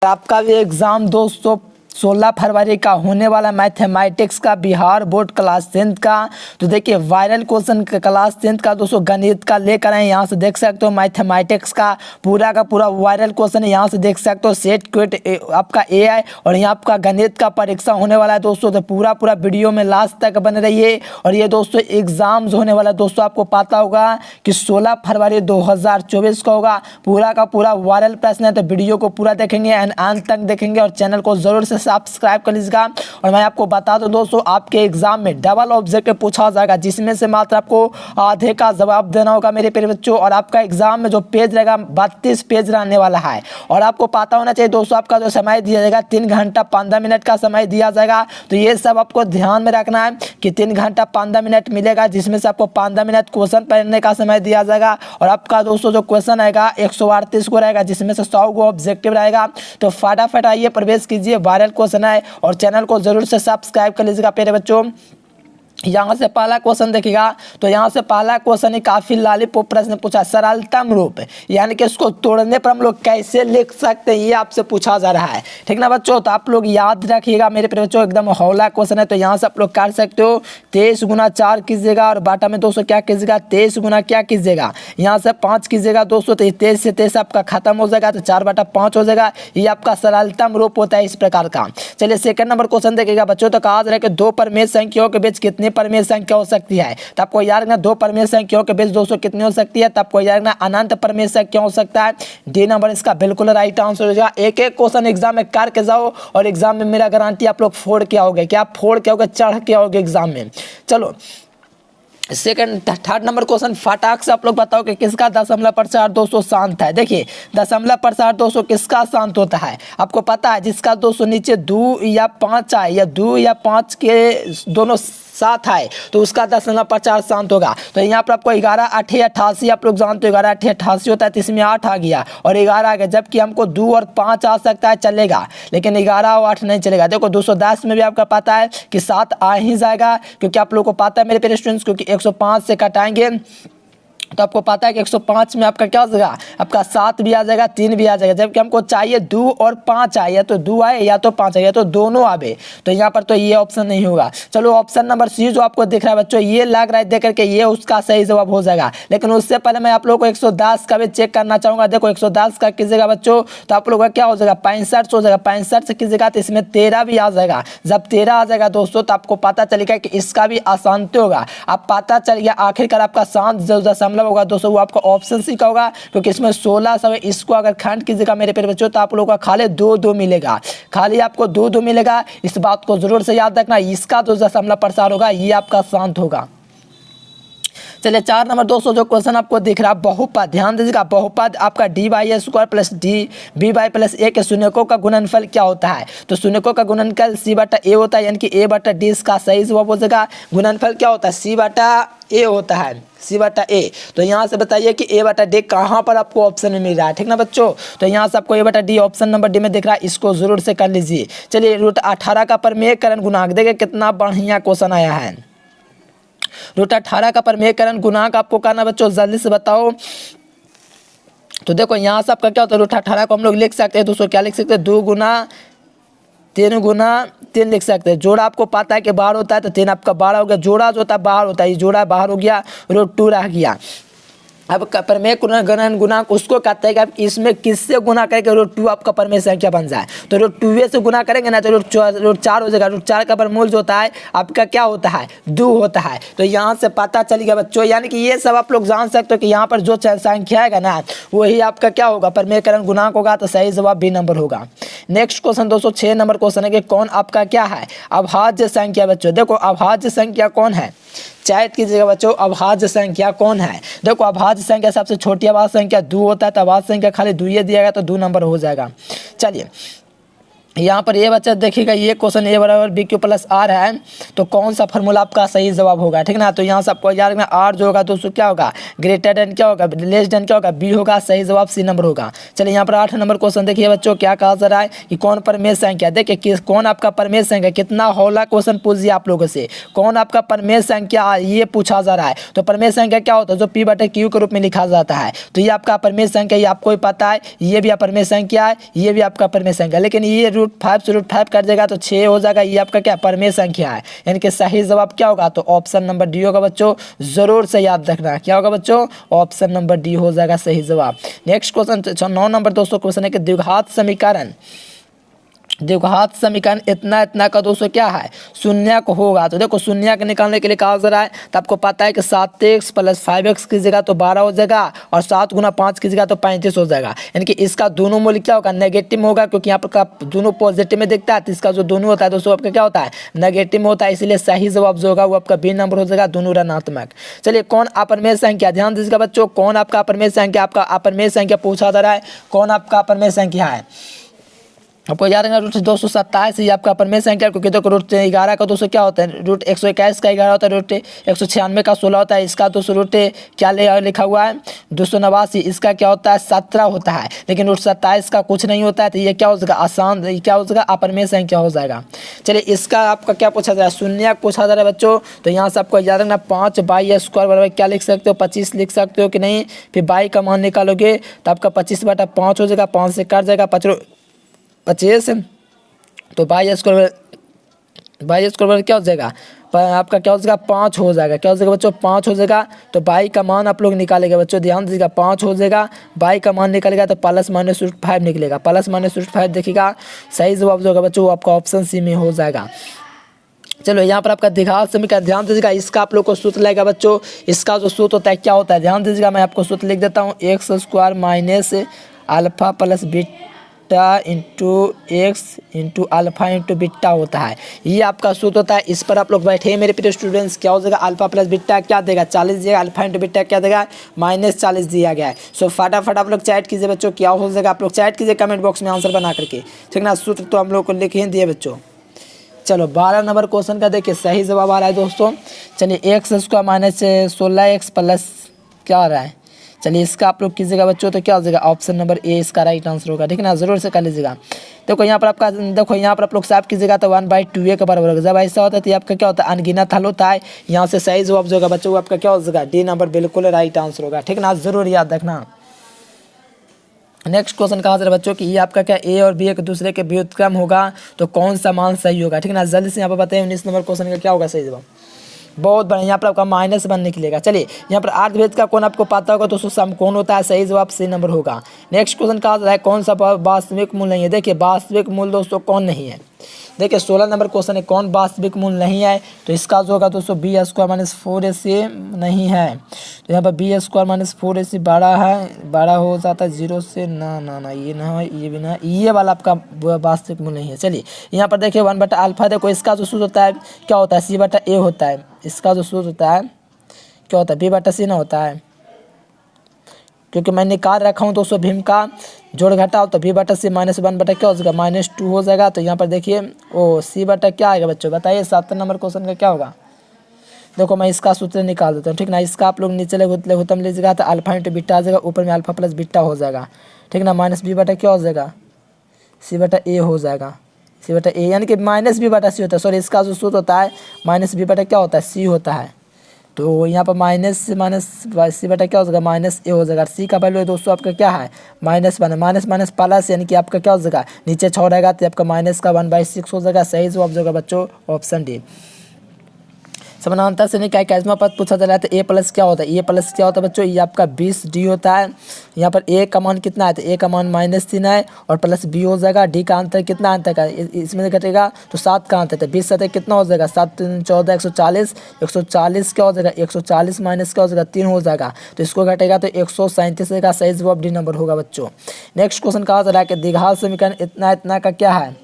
आपका भी एग्ज़ाम दोस्तों 16 फरवरी का होने वाला मैथमेटिक्स का बिहार बोर्ड क्लास 10 का। तो देखिए वायरल क्वेश्चन क्लास 10 का दोस्तों गणित का लेकर आए। यहाँ से देख सकते हो मैथमेटिक्स का पूरा वायरल क्वेश्चन है। यहाँ से देख सकते हो सेट क्विट आपका एआई और यहाँ आपका गणित का परीक्षा होने वाला है दोस्तों। तो पूरा वीडियो में लास्ट तक बने रहिए। और ये दोस्तों एग्जाम्स होने वाला है दोस्तों, आपको पता होगा कि 16 फरवरी 2024 का होगा। पूरा का पूरा वायरल प्रश्न है, तो वीडियो को पूरा देखेंगे एंड अंत तक देखेंगे और चैनल को जरूर से सब्सक्राइब कर लीजिएगा। और मैं आपको बता दूं दोस्तों, आपके एग्जाम में डबल ऑब्जेक्टिव पूछा जाएगा, जिसमें से मात्र आपको आधे का जवाब देना होगा मेरे प्यारे बच्चों। और आपका एग्जाम में जो पेज रहेगा 32 पेज रहने वाला है। और आपको पता होना चाहिए दोस्तों, आपका जो समय दिया जाएगा 3 घंटा 15 मिनट का समय दिया जाएगा। तो ये सब आपको ध्यान में रखना है कि 3 घंटा 15 मिनट मिलेगा, जिसमें से आपको 15 मिनट क्वेश्चन पढ़ने का समय दिया जाएगा। और आपका दोस्तों जो क्वेश्चन आएगा 138 को रहेगा, जिसमें से 100 को ऑब्जेक्टिव रहेगा। तो फटाफट आइए प्रवेश कीजिए, वायरल क्वेश्चन है और चैनल को जरूर से सब्सक्राइब कर लीजिएगा प्यारे बच्चों। यहाँ से पहला क्वेश्चन देखिएगा। तो यहाँ से पहला क्वेश्चन ही काफी लॉलीपॉप प्रश्न पूछा, सरलतम रूप यानी कि इसको तोड़ने पर हम लोग कैसे लिख सकते हैं, ये आपसे पूछा जा रहा है। ठीक ना बच्चों, तो आप लोग याद रखिएगा मेरे प्यारे बच्चों, एकदम हौला क्वेश्चन है। तो यहाँ से आप लोग कर सकते हो 23 गुना 4 कीजिएगा और बाटा में दोस्तों क्या कीजिएगा 23 गुना क्या कीजिएगा यहाँ से 5 कीजिएगा दोस्तों। तो 23 से 23 आपका खत्म हो जाएगा, तो 4/5 हो जाएगा। ये आपका सरलतम रूप होता है इस प्रकार का। चलिए सेकंड नंबर क्वेश्चन देखिएगा बच्चों। तो कहा जा रहा है कि 2 परमेय संख्याओं के बीच कितनी परमेय संख्या हो सकती है। तो आपको याद रखना 2 परमेय संख्याओं के बीच दोस्तों कितनी हो सकती है। तो आपको याद रखना अनंत परमेय संख्या हो सकता है। डी नंबर इसका बिल्कुल राइट आंसर हो जाएगा। एक क्वेश्चन एग्जाम में करके जाओ और एग्जाम में मेरा गारंटी आप लोग फोड़ के आओगे, क्या आप फोड़ के आओगे, चढ़ के आओगे एग्जाम में। चलो थर्ड नंबर क्वेश्चन फटाक से आप लोग बताओ कि किसका दशमलव प्रसार दोस्तों शांत है। देखिए दशमलव प्रसार दोस्तों किसका शांत होता है, आपको पता है, जिसका दोस्तों नीचे 2 या 5 आए या 2 या 5 के दोनों साथ आए तो उसका दशमलव प्रसार शांत होगा। तो यहाँ पर आपको 11 8 88 आप लोग जानते हो 11 8 88 होता है, तो इसमें 8 आ गया और 11 आ गया। जबकि हमको 2 और 5 आ सकता है चलेगा, लेकिन 11 और 8 नहीं चलेगा। देखो 210 में भी आपका पता है कि 7 आ ही जाएगा, क्योंकि आप लोगों को पता है मेरे प्यारे स्टूडेंट्स, क्योंकि 105 से कटाएंगे तो आपको पता है कि 105 में आपका क्या हो जाएगा, आपका 7 भी आ जाएगा 3 भी आ जाएगा। जबकि हमको चाहिए 2 और 5 आए, या तो 2 आए या तो 5 आए, या तो दोनों आवे। तो यहाँ पर तो ये ऑप्शन नहीं होगा। चलो ऑप्शन नंबर सी जो आपको दिख रहा है बच्चों, ये लग रहा है देख करके ये उसका सही जवाब हो जाएगा। लेकिन उससे पहले मैं आप लोगों को 110 का भी चेक करना चाहूँगा। देखो 110 का कीजिएगा बच्चों, तो आप लोगों का क्या हो जाएगा 65 हो जाएगा। 65 से कीजिएगा तो इसमें 13 भी आ जाएगा। जब 13 आ जाएगा दोस्तों तो आपको पता चलेगा कि इसका भी अशांत होगा। अब पता चल गया आखिरकार आपका शांत जो दशमलव होगा दोस्तों वो आपका ऑप्शन सी का होगा, क्योंकि इसमें 16 सब है। इसको अगर खंड कीजिएगा मेरे प्यारे बच्चों तो आप लोगों का खाली 2 मिलेगा, खाली आपको 2 मिलेगा। इस बात को जरूर से याद रखना, इसका जो दशमलव प्रसार होगा ये आपका शांत होगा। चलिए 4 नंबर दोस्तों जो क्वेश्चन आपको दिख रहा है बहुपद, ध्यान दीजिएगा। बहुपद आपका dy² plus dy plus a के शून्यकों का गुणनफल क्या होता है। तो शून्यकों का गुणनफल c/a होता है, यानी कि a/d इसका सही जवाब हो जाएगा। गुणनफल क्या होता है c/a होता है, c/a। तो यहाँ से बताइए कि a/d कहाँ पर आपको ऑप्शन में मिल रहा है। ठीक ना बच्चों, तो यहाँ से आपको a/d ऑप्शन नंबर डी में दिख रहा है, इसको जरूर से कर लीजिए। चलिए √18 का परमेयकरण गुणांक, देखिए कितना बढ़िया क्वेश्चन आया है। √18 का परमेयकरण गुणांक आपको करना बच्चों, जल्दी से बताओ। तो देखो यहाँ से आपका क्या होता है, √18 को हम लोग लिख सकते हैं दोस्तों, क्या लिख सकते हैं 2 गुना 3 लिख सकते हैं। जोड़ा आपको पता है कि बाहर होता है, तो 3 आपका 12 हो गया। जोड़ा जो होता है बाहर होता है, ये जोड़ा बाहर हो गया, √2 रह गया। अब परमेय गुणन गुणांक उसको कहते हैं कि आप इसमें किससे गुना करके √2 आपका परमेय संख्या बन जाए। तो √2 से गुना करेंगे ना तो √4 हो जाएगा। √4 का वर्गमूल जो होता है आपका क्या होता है 2 होता है। तो यहाँ से पता चलेगा बच्चों, यानी कि ये सब आप लोग जान सकते हो कि यहाँ पर जो संख्या है ना वही आपका क्या होगा परमेयकरण गुणांक होगा। तो सही जवाब बी नंबर होगा। नेक्स्ट क्वेश्चन दोस्तों 6 नंबर क्वेश्चन है कि कौन आपका क्या है अभाज्य संख्या। बच्चों देखो अभाज्य संख्या कौन है, चैट कीजिएगा बच्चों, अभाज्य संख्या कौन है। देखो अभाज्य संख्या सबसे छोटी अभाज्य संख्या 2 होता है, तो अभाज्य संख्या खाली 2 दिया गया तो 2 नंबर हो जाएगा। चलिए यहाँ पर ये बच्चा देखिएगा, ये क्वेश्चन ए बराबर बी क्यू प्लस आर है, तो कौन सा फार्मूला आपका सही जवाब होगा, ठीक ना। तो यहाँ से आपको याद रखना, आर जो होगा दोस्तों क्या होगा, ग्रेटर देन क्या होगा, लेस देन क्या होगा, बी होगा, सही जवाब सी नंबर होगा। चलिए यहाँ पर 8 नंबर क्वेश्चन देखिए बच्चों, क्या कहा जा रहा है कि कौन परमेय संख्या, देखिए कौन आपका परमेय संख्या, कितना हौला क्वेश्चन पूछ दिया आप लोगों से, कौन आपका परमेय संख्या ये पूछा जा रहा है। तो परमेय संख्या क्या होता है, जो पी बटे क्यू के रूप में लिखा जाता है। तो ये आपका परमेय संख्या, ये आपको ही पता है, ये भी परमेय संख्या है, ये भी आपका परमेय संख्या, लेकिन ये √5 से √5 कट जाएगा तो 6 हो जाएगा, ये आपका क्या परमेय संख्या है, यानी कि सही जवाब क्या होगा, तो ऑप्शन नंबर डी होगा बच्चों, जरूर से याद रखना, क्या होगा बच्चों, ऑप्शन नंबर डी हो जाएगा सही जवाब। नेक्स्ट क्वेश्चन 9 नंबर दोस्तों क्वेश्चन है कि द्विघात समीकरण इतना का दोस्तों क्या है, शून्य को होगा। तो देखो शून्य को निकालने के लिए कहा जा रहा है, तो आपको पता है कि 7x + 5x की जगह तो 12 हो जाएगा, और 7 × 5 की जगह तो 35 हो जाएगा, यानी कि इसका दोनों मूल्य क्या होगा, नेगेटिव होगा, क्योंकि यहाँ पर का दोनों पॉजिटिव में दिखता है, तो इसका जो दोनों होता है दोस्तों आपका क्या होता है, नेगेटिव में होता है, इसलिए सही जवाब जो होगा वो आपका बी नंबर हो जाएगा, दोनों ऋणात्मक। चलिए कौन अपरमेय संख्या, ध्यान दीजिएगा बच्चों, कौन आपका अपरमेय संख्या, आपका अपरमेय संख्या पूछा जा रहा है, कौन आपका अपरमेय संख्या है। आपको याद रखना √227 ये आपका परमेय संख्या, क्योंकि देखो √11 का दोस्तों क्या होता है, √121 का 11 होता है, √196 का 16 होता है, इसका दोस्तों क्या लिखा हुआ है 289, इसका क्या होता है 17 होता है, लेकिन √27 का कुछ नहीं होता है, तो ये क्या हो जाएगा, आसान क्या हो जाएगा, अपरमेय संख्या हो जाएगा। चलिए इसका आपका क्या पूछा जा रहा है, शून्य पूछा जा रहा है बच्चों। तो यहाँ से आपको याद रखना 5/² बराबर क्या लिख सकते हो, 25 लिख सकते हो कि नहीं, फिर बाई का मान निकालोगे तो आपका 25/5 हो जाएगा, 5 से कट जाएगा 25, तो बाई² क्या हो जाएगा, आपका क्या हो जाएगा 5 हो जाएगा, क्या हो जाएगा बच्चों 5 हो जाएगा। तो बाई का मान आप लोग निकालेंगे बच्चों, ध्यान दीजिएगा 5 हो जाएगा, बाई का मान निकलेगा तो ±√5 निकलेगा, ±√5 देखिएगा, सही जवाब जो होगा बच्चों वो आपका ऑप्शन सी में हो जाएगा। चलो यहाँ पर आपका द्विघात समीकरण ध्यान दीजिएगा, इसका आप लोग को सूत्र लगेगा बच्चों, इसका जो सूत्र होता है क्या होता है, ध्यान दीजिएगा, मैं आपको सूत्र लिख देता हूँ, x² - alpha + beta x × alpha × beta होता है, ये आपका सूत्र होता है। इस पर आप लोग बैठे मेरे प्रिय स्टूडेंट्स, क्या हो जाएगा, अल्फा + बीटा क्या देगा 40 दिएगा, अल्फा × बीटा क्या देगा -40 दिया गया है। सो फटाफट आप लोग चैट कीजिए बच्चों, क्या हो जाएगा, आप लोग चैट कीजिए कमेंट बॉक्स में आंसर बना करके, ठीक ना। सूत्र तो हम लोग को लिख ही दिए बच्चों। चलो 12 नंबर क्वेश्चन का देखिए सही जवाब आ रहा है दोस्तों। चलिए x² - 16x प्लस क्या आ रहा है, चलिए इसका आप लोग कीजिएगा बच्चों, तो क्या हो जाएगा, ऑप्शन नंबर ए इसका राइट आंसर होगा, ठीक है ना, जरूर से कर लीजिएगा। देखो यहाँ पर आपका, देखो यहाँ पर आप लोग साफ कीजिएगा तो 1/2a के बराबर होगा, जब ऐसा होता है तो आपका क्या होता है, अनगिनत हल होता है। यहाँ से सही जवाब जो होगा बच्चों वो आपका क्या हो जाएगा, डी नंबर बिल्कुल राइट आंसर होगा, ठीक ना, जरूर याद रखना। नेक्स्ट क्वेश्चन कहा जा रहा है बच्चों कि ये आपका क्या ए और बी एक दूसरे के व्युत्क्रम होगा, तो कौन सा मान सही होगा, ठीक ना, जल्दी से यहाँ पर बताइए 19 नंबर क्वेश्चन का क्या होगा सही जवाब। बहुत बढ़िया, यहाँ पर आपका -1 निकलेगा। चलिए यहाँ पर अर्धभेद का कोण आपको पता होगा, तो समकोण होता है, सही जवाब सी नंबर होगा। नेक्स्ट क्वेश्चन कहा जा रहा है कौन सा वास्तविक मूल नहीं है, देखिए वास्तविक मूल दोस्तों कौन नहीं है, देखिए 16 नंबर क्वेश्चन है कौन वास्तविक मूल नहीं है, तो इसका जो होगा दोस्तों b² - 4ac नहीं है, तो यहाँ पर b² - 4ac बड़ा है, बड़ा हो जाता है 0 से, ना ये ना, ये भी ना, ये वाला आपका वास्तविक मूल नहीं है। चलिए यहाँ पर देखिए 1/α, देखो इसका जो सूत्र होता है क्या होता है, c/a होता है, इसका जो सूत्र होता है क्या होता है, b/c ना होता है, क्योंकि मैं निकाल रखा हूँ दोस्तों भीम का जोड़ घटाओ, तो b/c -1 क्या हो जाएगा -2 हो जाएगा। तो यहाँ पर देखिए ओ c/ क्या आएगा बच्चों, बताइए 7 नंबर क्वेश्चन का क्या होगा। देखो मैं इसका सूत्र निकाल देता हूँ, ठीक ना, इसका आप लोग नीचे लघुत्तम लीजिएगा तो अल्फा × बीटा आ जाएगा, ऊपर में अल्फा + बीटा हो जाएगा, ठीक ना, -b/ क्या हो जाएगा c/a हो जाएगा, c/a यानी कि -b/c होता है, सॉरी इसका जो सूत्र होता है -b/ क्या होता है c होता है, तो यहाँ पर -c/a क्या हो जाएगा -a हो जाएगा। c का वैल्यू है दोस्तों आपका क्या है -1 प्लस, यानी कि आपका क्या हो जाएगा नीचे 6 रहेगा तो आपका -1/6 हो जाएगा, सही जवाब जो होगा बच्चों ऑप्शन डी। समानांतर से नहीं क्या पद पूछा जा रहा है, तो a+ क्या होता है, a+ क्या होता है बच्चों, ये आपका 20d होता है। यहाँ पर a का मान कितना है, तो a का मान -3 है और प्लस b हो जाएगा। d का अंतर कितना अंतर का इसमें घटेगा, तो 7 का अंतर, तो 20 7 कितना हो जाएगा 7 3 14 140, 140 क्या हो जाएगा 140 माइनस क्या हो जाएगा 3 हो जाएगा, तो इसको घटेगा तो 137 का सही जवाब डी नंबर होगा बच्चों। नेक्स्ट क्वेश्चन कहा जा रहा है कि द्विघात समीकरण इतना का क्या है,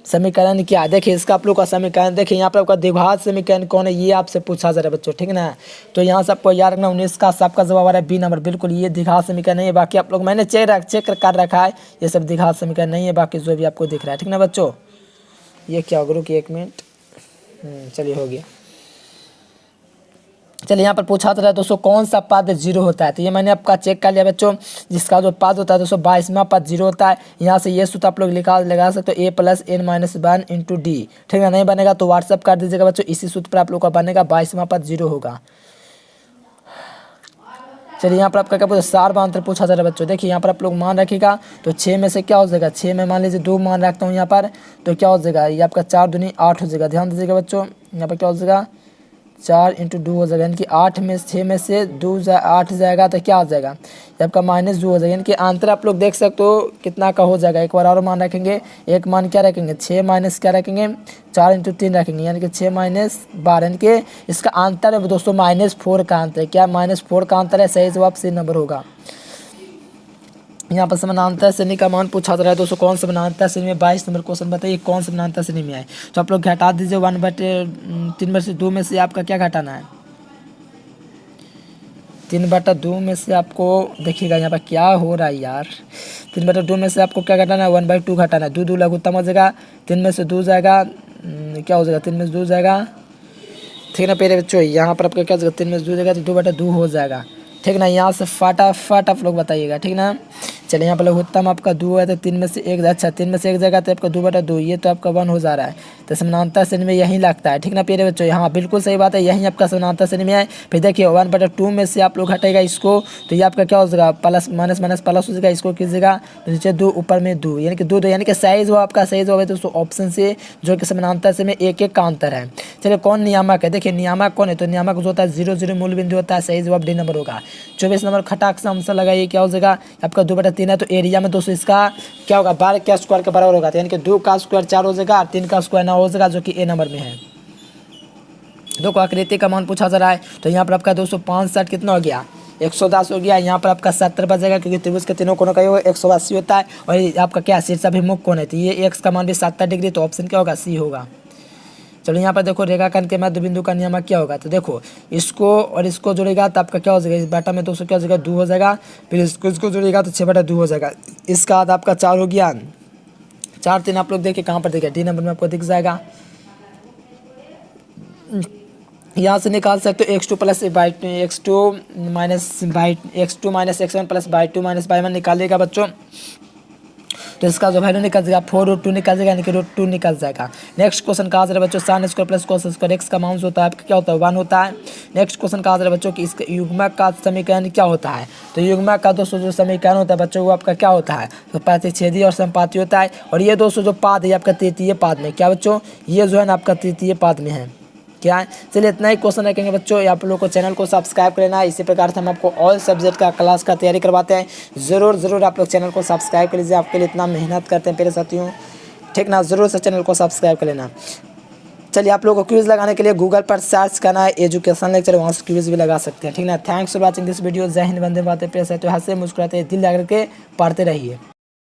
समीकरण क्या है, देखिए इसका आप लोग का समीकरण देखिए यहाँ पर आपका द्विघात समीकरण कौन है ये आपसे पूछा जा रहा है बच्चों, ठीक है ना। तो यहाँ से आपको याद रखना 19 का सबका जवाब आ रहा है बी नंबर, बिल्कुल ये द्विघात समीकरण नहीं है। बाकी आप लोग मैंने चेक कर रखा है, ये सब द्विघात समीकरण नहीं है, बाकी जो भी आपको दिख रहा है, ठीक ना बच्चों। ये क्या होगा, रुकिए 1 मिनट, चलिए हो गया। चलिए यहाँ पर पूछा था दोस्तों कौन सा पद 0 होता है, तो ये मैंने आपका चेक कर लिया बच्चों। जिसका जो पद होता है दोस्तों 22वां पद 0 होता है। यहाँ से ये सूत्र आप लोग लगा सकते हो a+n-1 इंटू डी, ठीक है। नहीं बनेगा तो व्हाट्सअप कर दीजिएगा बच्चों, इसी सूत्र पर आप लोग का बनेगा, 22वां पद 0 होगा। चलिए यहाँ पर आपका क्या पूछा, सारवांतर पूछा जा रहा है बच्चों। देखिए यहाँ पर आप लोग मान रखिएगा तो 6 में से क्या हो जाएगा, 6 में मान लीजिए 2 मान रखता हूँ यहाँ पर, तो क्या हो जाएगा, ये आपका 4 दूनी 8 हो जाएगा। ध्यान दीजिएगा बच्चों, यहाँ पर क्या हो जाएगा 4 × 2 हो जाएगा, यानी कि 6 में से 8 जाएगा तो क्या हो जाएगा, ये आपका -2 हो जाएगा। यानी कि अंतर आप लोग देख सकते हो कितना का हो जाएगा। एक बार और मान रखेंगे, एक मान क्या रखेंगे 6 माइनस क्या रखेंगे 4 × 3 रखेंगे, यानी कि 6 - 12, यानी कि इसका अंतर है दोस्तों -4 का अंतर है। क्या -4 का अंतर है, सही जवाब सी नंबर होगा। यहाँ पर समानांतर श्रेणी का मान पूछा जा रहा है दोस्तों, कौन समानांतर श्रेणी में 22 नंबर क्वेश्चन बताइए कौन समानांतर श्रेणी में है। तो आप लोग घटा दीजिए 1/3 में से 2 में से आपका क्या घटाना है, 3/2 में से आपको देखिएगा यहाँ पर क्या हो रहा है यार, 3/2 में से आपको क्या घटाना है 1/2 घटाना है। 2 2 लघुत्तम हो जाएगा, 3 में से 2 जाएगा, क्या हो जाएगा 3 में से 2 जाएगा, ठीक है ना पहले बच्चों। यहाँ पर आपका क्या जाएगा 3 में से 2 जाएगा तो 2/2 हो जाएगा, ठीक ना। यहाँ से फटाफट आप लोग बताइएगा, ठीक ना। चलिए यहाँ पर लघुत्तम आपका 2 है तो 3 में से 1, अच्छा 3 में से 1 जाएगा तो आपका 2/2, ये तो आपका 1 हो जा रहा है। तो समानांतर श्रेणी में यही लगता है, ठीक ना प्यारे बच्चों। हाँ बिल्कुल सही बात है, यही आपका समानांतर श्रेणी में है। फिर देखिए 1/2 में से आप लोग हटेगा इसको तो ये आपका क्या हो जाएगा प्लस माइनस प्लस हो जाएगा, इसको कीजिएगा तो नीचे 2 ऊपर में 2, यानी कि 2 यानी कि सही जवाब आपका सही जवाब है दोस्तों ऑप्शन से, जो कि समानांतर श्रेणी में 1 का अंतर है। चलिए कौन नियामक है, देखिए नियामक कौन है, तो नियामक जो होता है 0 0 मूल बिंदु होता है, सही जवाब डी नंबर होगा। 24 नंबर खटाक से आंसर लगाइए, क्या हो जाएगा आपका 2/3 है तो एरिया में दोस्तों इसका क्या होगा 12 के स्क्वायर के बराबर होगा, यानी कि 2 का स्क्वायर 4 हो जाएगा, 3 का स्क्वायर 9 हो जाएगा, जो कि ए नंबर में है। देखो आकृति का मान पूछा जा रहा है, तो यहाँ पर आपका 265 कितना हो गया 110 हो गया। यहाँ पर आपका 70 बचेगा क्योंकि त्रिभुज के तीनों कोनों का योग 180 होता है, और ये आपका क्या शीर्षाभिमुख कोण है, तो ये x का मान भी 70 डिग्री, तो ऑप्शन क्या होगा सी होगा। चलो यहाँ पर देखो रेखाखंड के मध्य बिंदु का नियामक क्या होगा, तो देखो इसको और इसको जोड़ेगा तो आपका क्या हो जाएगा, इस बाटा में 200 क्या हो जाएगा 2 हो जाएगा, फिर इसको जोड़ेगा तो 6/2 हो जाएगा। इसका बाद आपका 4 हो गया, 4 3 आप लोग देखिए कहाँ पर देखिए डी नंबर में आपको दिख जाएगा। यहाँ से निकाल सकते हो x2 + x2 - x1 + y2 - y1 निकालेगा बच्चों, तो इसका जो वैल्यू निकल जाएगा 4√2 निकल जाएगा, यानी कि √2 निकल जाएगा। नेक्स्ट क्वेश्चन कहा जा रहा है बच्चों sin² + cos² x का मान जो होता है आपका क्या होता है 1 होता है। नेक्स्ट क्वेश्चन कहा जा रहा है बच्चों कि इसका युग्मक का समीकरण क्या होता है, तो युग्मक का दोस्तों जो समीकरण होता है बच्चों वो आपका क्या होता है, तो प्रतिच्छेदी और संपाती होता है। और ये दोस्तों जो पाद है आपका तृतीय पाद में, क्या बच्चों ये जो है ना आपका तृतीय पाद में है, क्या है। चलिए इतना ही क्वेश्चन रखेंगे बच्चों, आप लोगों को चैनल को सब्सक्राइब कर लेना है। इसी प्रकार से हम आपको ऑल सब्जेक्ट का क्लास का तैयारी करवाते हैं, ज़रूर आप लोग चैनल को सब्सक्राइब कर लीजिए, आपके लिए इतना मेहनत करते हैं मेरे साथियों, ठीक ना। ज़रूर से चैनल को सब्सक्राइब कर लेना। चलिए आप लोगों को क्विज़ लगाने के लिए गूगल पर सर्च करना है एजुकेशन लेक्चर, वहाँ से क्विज़ भी लगा सकते हैं, ठीक ना। Thanks for watching this video. जय हिंद, वंदे मातरम। प्रिय साथियों हंसते मुस्कुराते दिल लगा के पढ़ते रहिए।